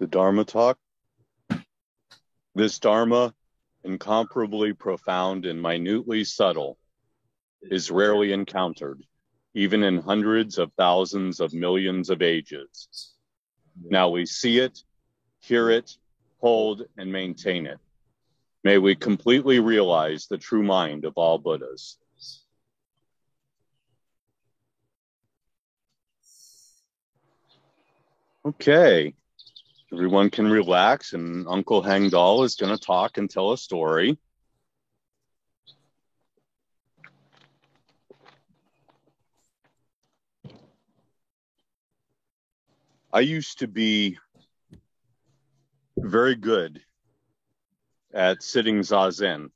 The Dharma talk. This Dharma, incomparably profound and minutely subtle, is rarely encountered, even in hundreds of thousands of millions of ages. Now we see it, hear it, hold, and maintain it. May we completely realize the true mind of all Buddhas. Okay, everyone can relax, and Uncle Hangdal is going to talk and tell a story. I used to be very good at sitting zazen,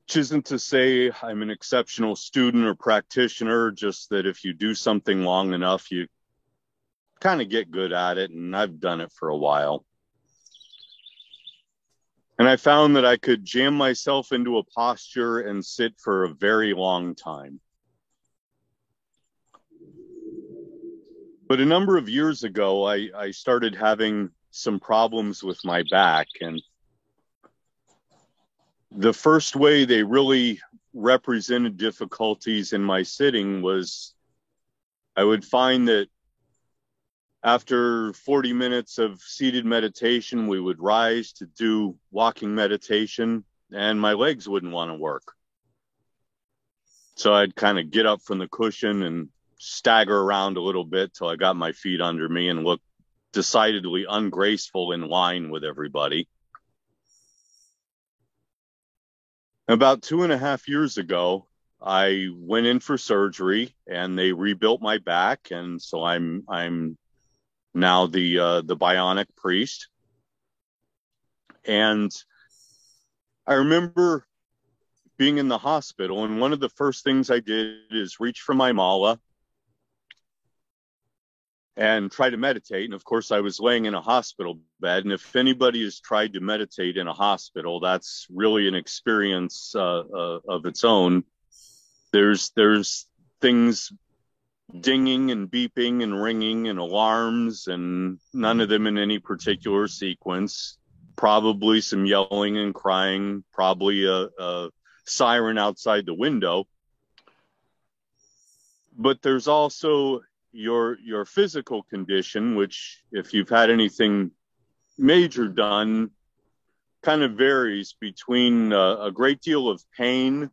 which isn't to say I'm an exceptional student or practitioner, just that if you do something long enough, you kind of get good at it, and I've done it for a while. And I found that I could jam myself into a posture and sit for a very long time. But a number of years ago, I started having some problems with my back, and the first way they really represented difficulties in my sitting was I would find that after 40 minutes of seated meditation, we would rise to do walking meditation, and my legs wouldn't want to work. So I'd kind of get up from the cushion and stagger around a little bit till I got my feet under me and look decidedly ungraceful in line with everybody. About 2.5 years ago, I went in for surgery and they rebuilt my back, and so I'm now the bionic priest. And I remember being in the hospital, and one of the first things I did is reach for my mala and try to meditate. And of course, I was laying in a hospital bed. And if anybody has tried to meditate in a hospital, that's really an experience of its own. There's things dinging and beeping and ringing and alarms, and none of them in any particular sequence. Probably some yelling and crying, probably a siren outside the window. But there's also your physical condition, which, if you've had anything major done, kind of varies between a great deal of pain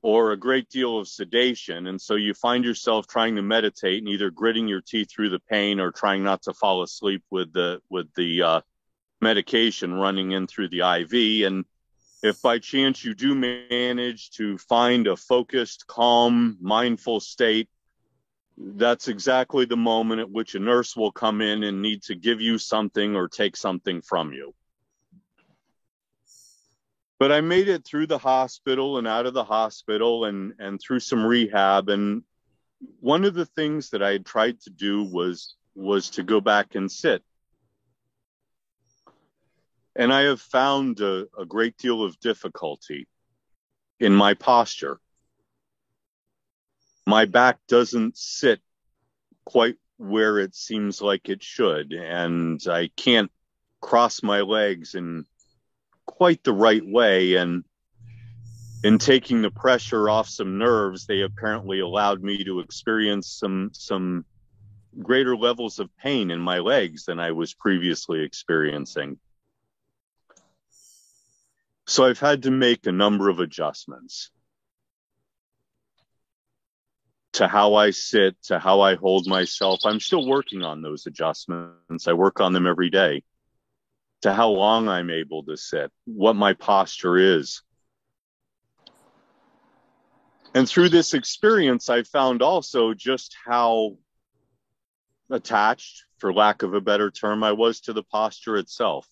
or a great deal of sedation. And so you find yourself trying to meditate and either gritting your teeth through the pain or trying not to fall asleep with the medication running in through the IV. And if by chance you do manage to find a focused, calm, mindful state, that's exactly the moment at which a nurse will come in and need to give you something or take something from you. But I made it through the hospital and out of the hospital and through some rehab. And one of the things that I had tried to do was to go back and sit. And I have found a great deal of difficulty in my posture. My back doesn't sit quite where it seems like it should, and I can't cross my legs in quite the right way. And in taking the pressure off some nerves, they apparently allowed me to experience some greater levels of pain in my legs than I was previously experiencing. So I've had to make a number of adjustments to how I sit, to how I hold myself. I'm still working on those adjustments. I work on them every day. To how long I'm able to sit, what my posture is. And through this experience, I found also just how attached, for lack of a better term, I was to the posture itself.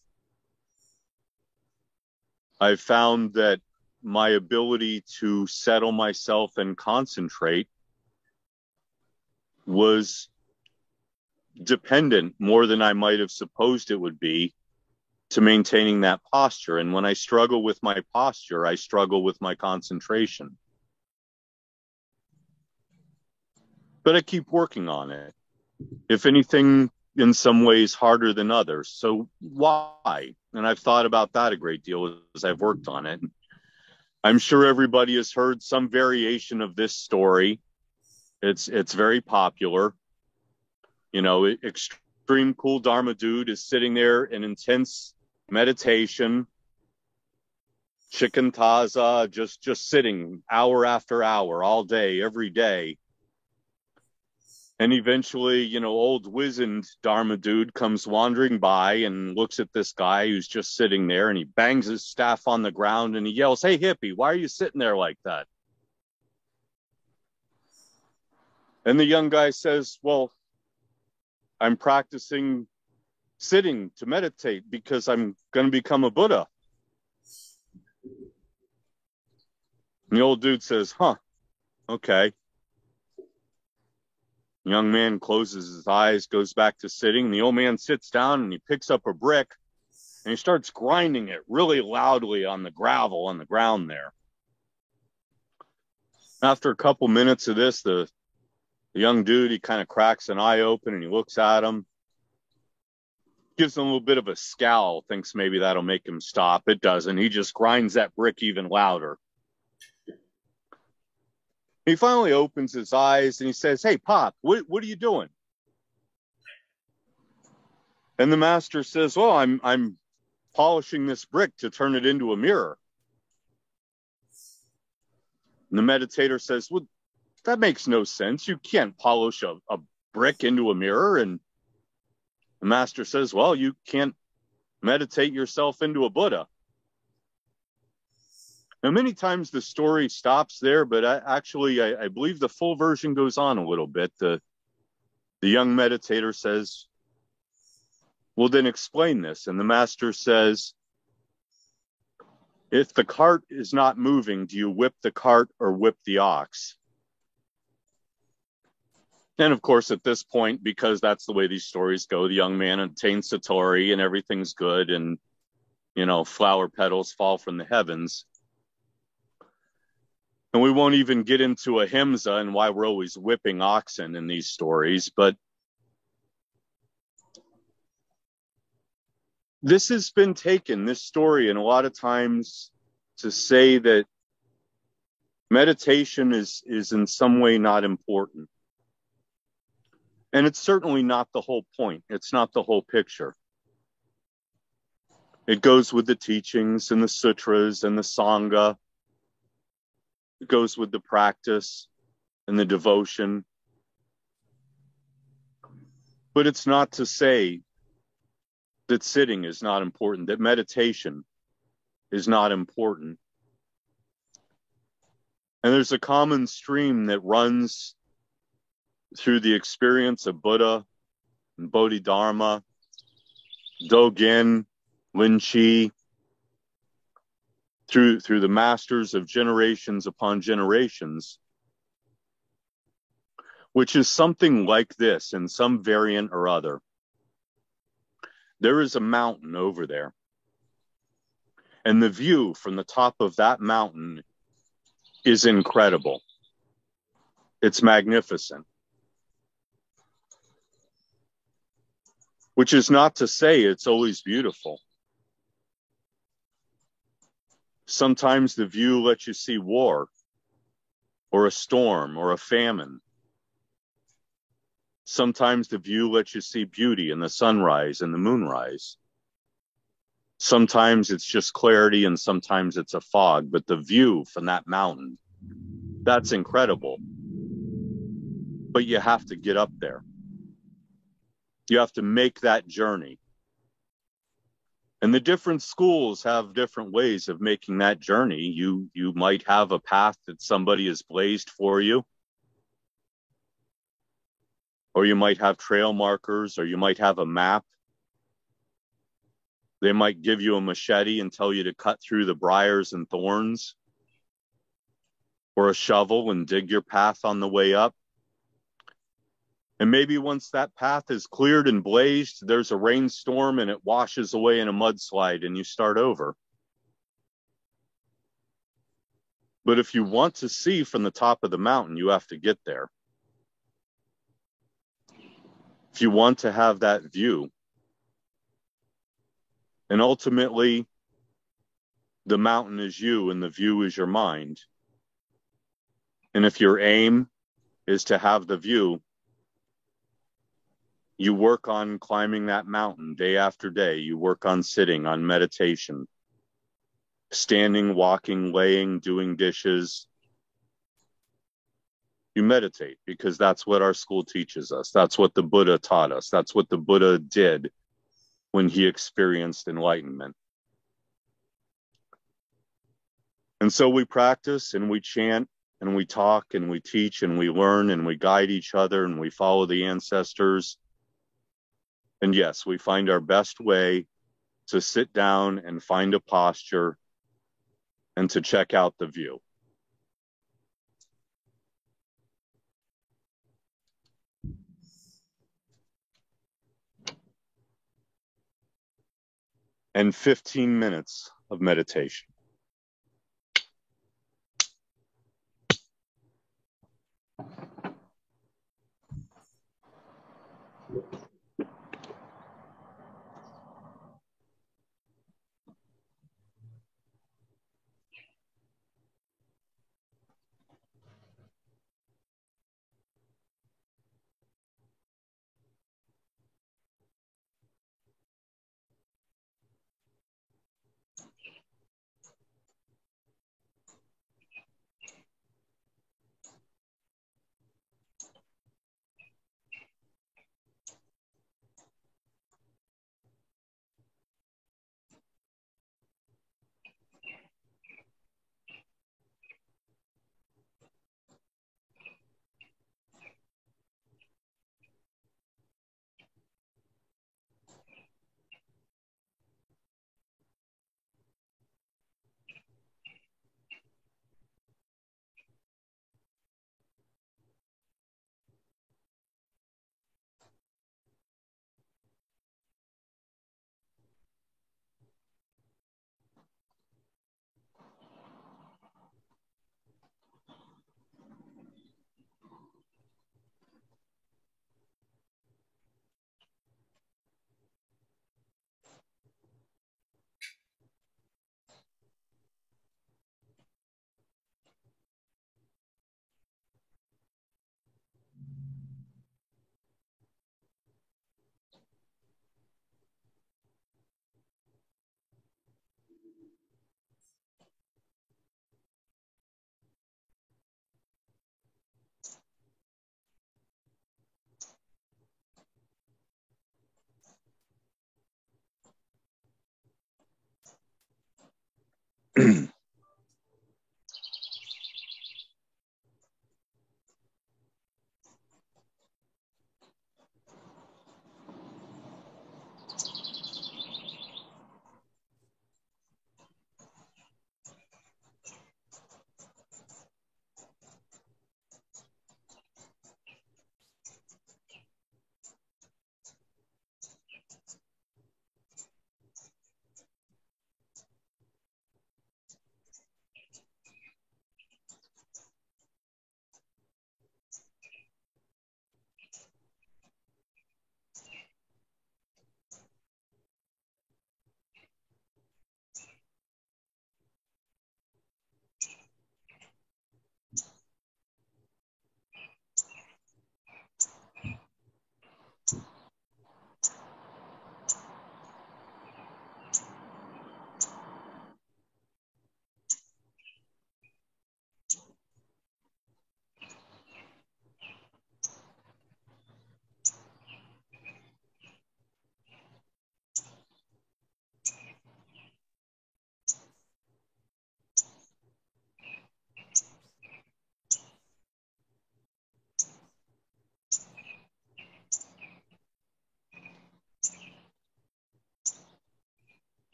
I found that my ability to settle myself and concentrate was dependent more than I might have supposed it would be to maintaining that posture. And when I struggle with my posture, I struggle with my concentration. But I keep working on it. if anything, in some ways harder than others. So why? And I've thought about that a great deal as I've worked on it. I'm sure everybody has heard some variation of this story. It's very popular. You know, extreme cool Dharma dude is sitting there in intense meditation, chicken taza, just sitting hour after hour, all day, every day. And eventually, you know, old wizened Dharma dude comes wandering by and looks at this guy who's just sitting there, and he bangs his staff on the ground and he yells, "Hey, hippie, why are you sitting there like that?" And the young guy says, "Well, I'm practicing sitting to meditate because I'm going to become a Buddha." And the old dude says, "Huh, okay." The young man closes his eyes, goes back to sitting. The old man sits down and he picks up a brick and he starts grinding it really loudly on the gravel on the ground there. After a couple minutes of this, the young dude, he kind of cracks an eye open and he looks at him, gives him a little bit of a scowl, thinks maybe that'll make him stop. It doesn't. He just grinds that brick even louder. He finally opens his eyes and he says, "Hey, Pop, what are you doing?" And the master says, "Well, I'm polishing this brick to turn it into a mirror." And the meditator says, "Well, that makes no sense. You can't polish a brick into a mirror." And the master says, "Well, you can't meditate yourself into a Buddha." Now, many times the story stops there, but I believe the full version goes on a little bit. The young meditator says, "Well, then explain this." And the master says, "If the cart is not moving, do you whip the cart or whip the ox?" And of course, at this point, because that's the way these stories go, the young man attains Satori and everything's good, and, you know, flower petals fall from the heavens. And we won't even get into ahimsa and why we're always whipping oxen in these stories, but this has been taken, this story, and a lot of times to say that meditation is in some way not important. And it's certainly not the whole point. It's not the whole picture. It goes with the teachings and the sutras and the sangha. It goes with the practice and the devotion. But it's not to say that sitting is not important, that meditation is not important. And there's a common stream that runs through the experience of Buddha and Bodhidharma, Dogen, Lin Chi, through the masters of generations upon generations, which is something like this in some variant or other. There is a mountain over there, and the view from the top of that mountain is incredible. It's magnificent. Which is not to say it's always beautiful. Sometimes the view lets you see war, or a storm, or a famine. Sometimes the view lets you see beauty in the sunrise and the moonrise. Sometimes it's just clarity and sometimes it's a fog, but the view from that mountain, that's incredible. But you have to get up there. You have to make that journey. And the different schools have different ways of making that journey. You might have a path that somebody has blazed for you. Or you might have trail markers, or you might have a map. They might give you a machete and tell you to cut through the briars and thorns. Or a shovel and dig your path on the way up. And maybe once that path is cleared and blazed, there's a rainstorm and it washes away in a mudslide and you start over. But if you want to see from the top of the mountain, you have to get there. if you want to have that view, and ultimately the mountain is you and the view is your mind. And if your aim is to have the view, you work on climbing that mountain day after day. You work on sitting, on meditation, standing, walking, laying, doing dishes. You meditate because that's what our school teaches us. That's what the Buddha taught us. That's what the Buddha did when he experienced enlightenment. And so we practice and we chant and we talk and we teach and we learn and we guide each other and we follow the ancestors. And yes, we find our best way to sit down and find a posture and to check out the view. And 15 minutes of meditation.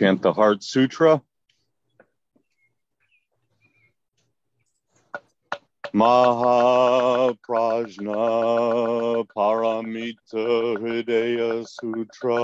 Chant the Heart Sutra. Mahaprajna Paramita Hridaya Sutra.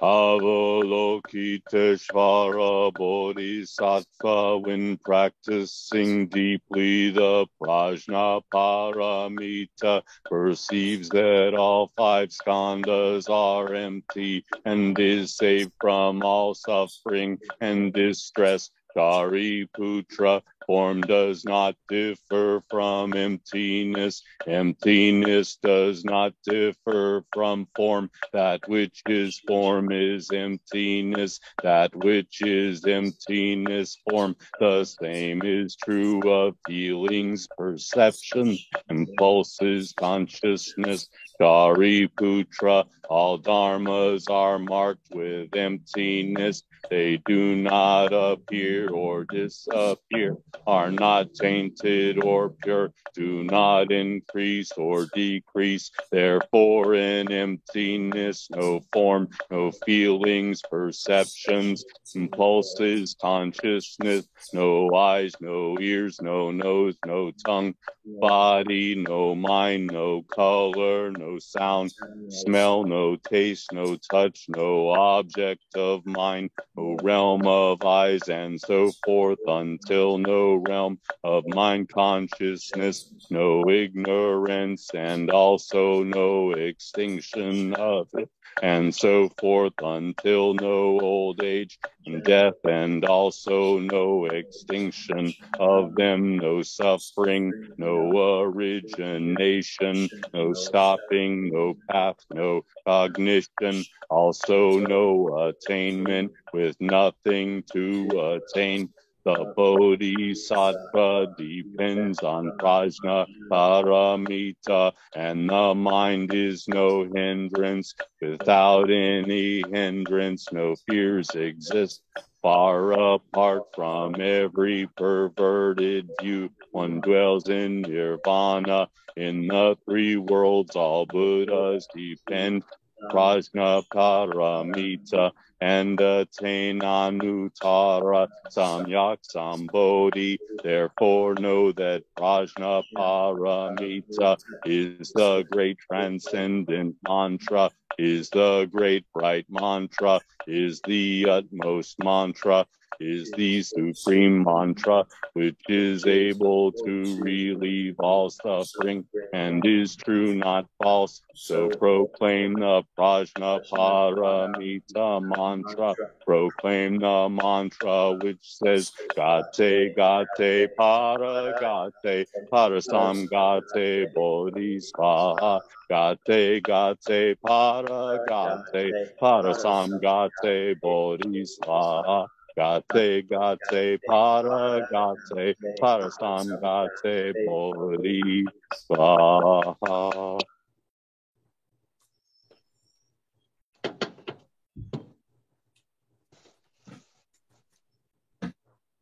Avalokiteshvara Bodhisattva, when practicing deeply the Prajna Paramita, perceives that all five skandhas are empty and is saved from all suffering and distress. Shariputra, form does not differ from emptiness. Emptiness does not differ from form. That which is form is emptiness. That which is emptiness, form. The same is true of feelings, perception, impulses, consciousness. Shariputra, all dharmas are marked with emptiness. They do not appear or disappear, are not tainted or pure, do not increase or decrease. Therefore, in emptiness, no form, no feelings, perceptions, impulses, consciousness, no eyes, no ears, no nose, no tongue, body, no mind, no color, no sound, smell, no taste, no touch, no object of mind, no realm of eyes, and so forth, until no realm of mind consciousness, no ignorance, and also no extinction of it, and so forth, until no old age and death, and also no extinction of them, no suffering, no origination, no stopping, no path, no cognition, also no attainment, with nothing to attain. The Bodhisattva depends on Prajna Paramita, and the mind is no hindrance. Without any hindrance, no fears exist. Far apart from every perverted view, one dwells in nirvana. In the three worlds, all Buddhas depend Prajna Paramita and attain Anuttara Samyak Sambodhi. Therefore know that Prajna Paramita is the great transcendent mantra, is the great bright mantra, is the utmost mantra, is the supreme mantra, which is able to relieve all suffering and is true, not false. So proclaim the Prajna Paramita mantra. Proclaim the mantra which says Gate, Gate, Paragate, Parasamgate, Bodhisvaha. Gate, Gate, Paragate, Parasamgate, Bodhisvaha. Gate, Gate, Paragate, Parasamgate, Bodhisvaha.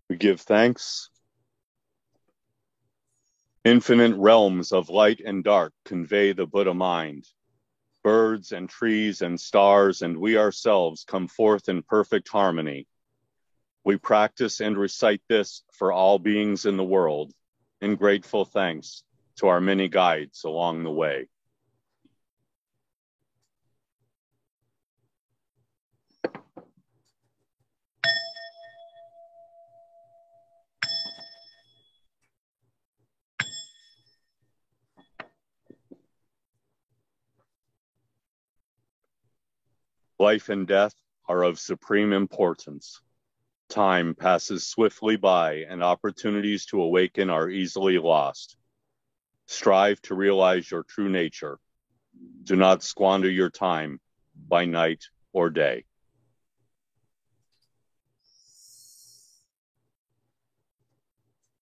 We give thanks. Infinite realms of light and dark convey the Buddha mind. Birds and trees and stars and we ourselves come forth in perfect harmony. We practice and recite this for all beings in the world, in grateful thanks to our many guides along the way. Life and death are of supreme importance. Time passes swiftly by and opportunities to awaken are easily lost. Strive to realize your true nature. Do not squander your time by night or day.